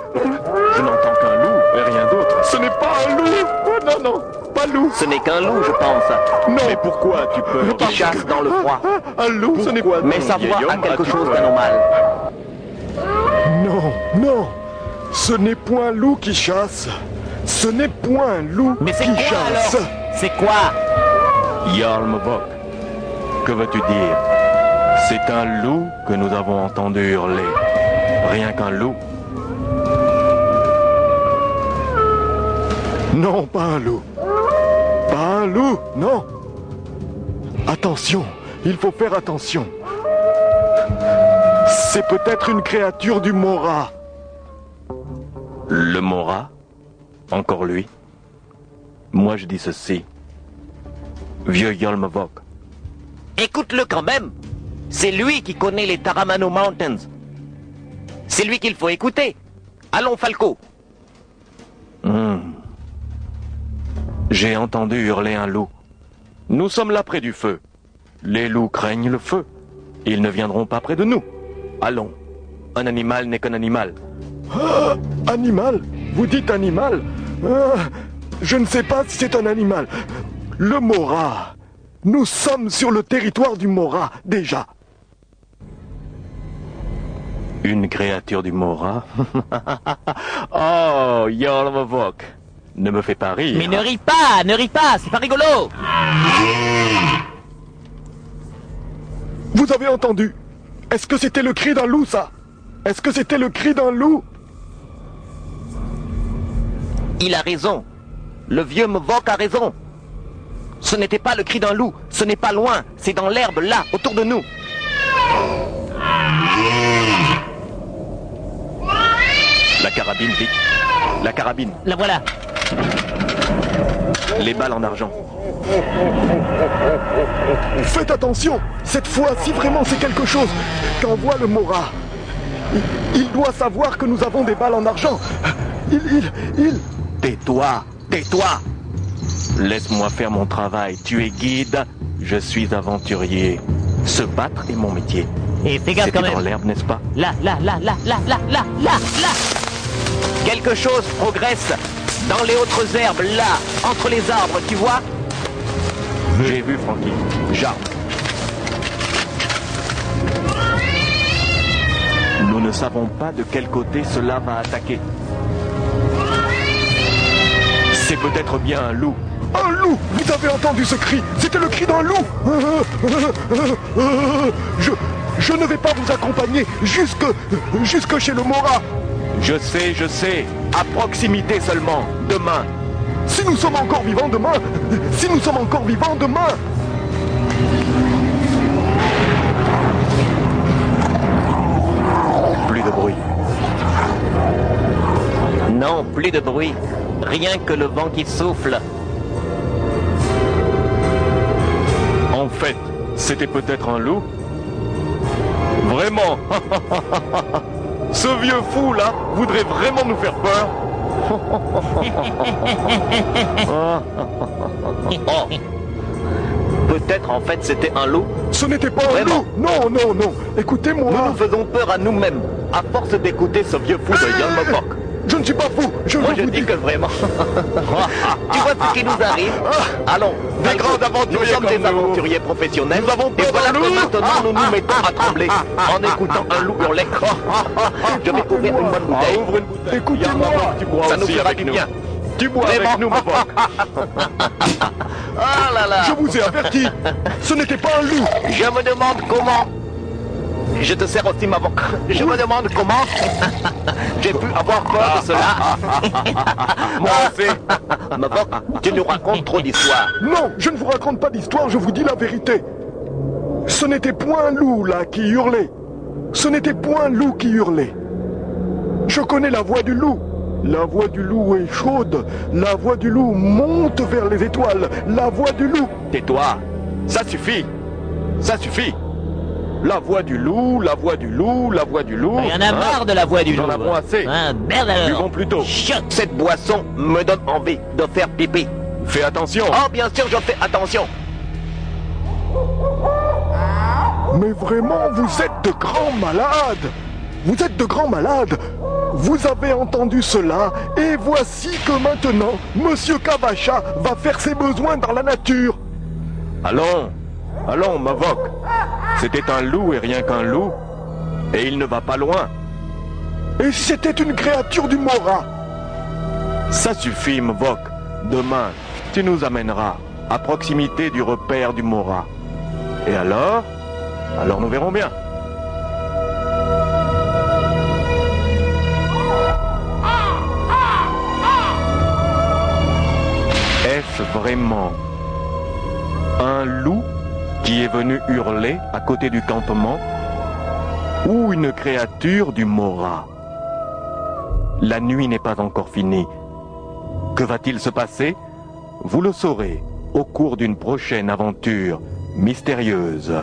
Je n'entends qu'un loup et rien d'autre. Ce n'est pas un loup. Oh, non, non, pas loup. Ce n'est qu'un loup, je pense. Non. Mais pourquoi as-tu peur? Qui chasse dans le froid. Un loup, ce n'est pas... Mais sa voix vieil a homme, quelque as-tu chose peur? d'anormal. Non, non. Ce n'est point un loup qui chasse. Ce n'est point un loup Mais c'est qui quoi chasse. alors? C'est quoi? Jarl Mavok, que veux-tu dire? C'est un loup que nous avons entendu hurler. Rien qu'un loup. Non, pas un loup. Pas un loup, non. Attention, il faut faire attention. C'est peut-être une créature du Mora. Le Mora? Encore lui? Moi je dis ceci. Vieux Jarl Mavok, Écoute-le quand même. C'est lui qui connaît les Taramano Mountains. C'est lui qu'il faut écouter. Allons, Falco. j'ai entendu hurler un loup. Nous sommes là près du feu. Les loups craignent le feu. Ils ne viendront pas près de nous. Allons. Un animal n'est qu'un animal. Ah, animal? Vous dites animal? Ah, je ne sais pas si c'est un animal. Le Mora. Nous sommes sur le territoire du Mora, déjà. Une créature du Mora? Oh, Jarl Mavok. Ne me fais pas rire. Mais ne ris pas, c'est pas rigolo. Vous avez entendu? Est-ce que c'était le cri d'un loup, ça? Est-ce que c'était le cri d'un loup? Il a raison. Le vieux Mavok a raison. Ce n'était pas le cri d'un loup. Ce n'est pas loin. C'est dans l'herbe, là, autour de nous. La carabine, vite. La carabine. La voilà. Les balles en argent. Faites attention. Cette fois, si vraiment c'est quelque chose qu'envoie le Mora, il doit savoir que nous avons des balles en argent. Il... Tais-toi. Tais-toi. Laisse-moi faire mon travail. Tu es guide, je suis aventurier. Se battre est mon métier. Et fais gaffe C'était quand dans même. l'herbe, n'est-ce pas? Là. Quelque chose progresse dans les autres herbes, là, entre les arbres, tu vois? J'ai vu, Francky. Jarl. Nous ne savons pas de quel côté cela va attaquer. C'est peut-être bien un loup. Un loup! Vous avez entendu ce cri? C'était le cri d'un loup! Je ne vais pas vous accompagner jusque chez le Mora. Je sais. À proximité seulement. Demain. Si nous sommes encore vivants demain! Si nous sommes encore vivants demain! Plus de bruit. Non, plus de bruit. Rien que le vent qui souffle. En fait, c'était peut-être un loup. Vraiment. Ce vieux fou là voudrait vraiment nous faire peur. Oh. Peut-être en fait c'était un loup. Ce n'était pas un Vraiment? loup! Non! Nous Écoutez-moi! nous faisons peur à nous-mêmes, à force d'écouter ce vieux fou de Jarl Mavok. Je ne suis pas fou. Moi je dis que vraiment. Tu vois ce qui nous arrive? Allons, Des grands aventuriers nous sommes comme des nous. aventuriers professionnels. Nous avons Et peur voilà d'un que loup. maintenant nous nous mettons à trembler en écoutant un loup hurler. Je vais ouvrir une bonne bouteille. Ouvre une bouteille. Écoutez-moi. Tu bois Ça nous aussi fera avec du nous. bien. Tu bois Vraiment. avec nous, mon Boc. Ah là là. Je vous ai averti. Ce n'était pas un loup. Je me demande comment. Je te sers aussi ma boque. Je me demande comment j'ai pu avoir peur de cela. Moi aussi. Ma boque, tu nous racontes trop d'histoires. Non, je ne vous raconte pas d'histoire, je vous dis la vérité. Ce n'était point un loup, là, qui hurlait. Ce n'était point un loup qui hurlait. Je connais la voix du loup. La voix du loup est chaude. La voix du loup monte vers les étoiles. La voix du loup... Tais-toi. Ça suffit. Ça suffit. La voix du loup, la voix du loup, la voix du loup. Il y en a marre de la voix du Nous loup. en avons assez. Hein, merde alors. Buvons plutôt. Chut. Cette boisson me donne envie de faire pipi. Fais attention. Oh, bien sûr, je fais attention. Mais vraiment, vous êtes de grands malades. Vous êtes de grands malades. Vous avez entendu cela, et voici que maintenant, Monsieur Cavacha va faire ses besoins dans la nature. Allons, allons, Mavok. C'était un loup et rien qu'un loup. Et il ne va pas loin. Et c'était une créature du Mora. Ça suffit, Mavok. Demain, tu nous amèneras à proximité du repère du Mora. Et alors nous verrons bien. Est-ce vraiment un loup qui est venu hurler à côté du campement ou une créature du Mora? La nuit n'est pas encore finie. Que va-t-il se passer? Vous le saurez au cours d'une prochaine aventure mystérieuse.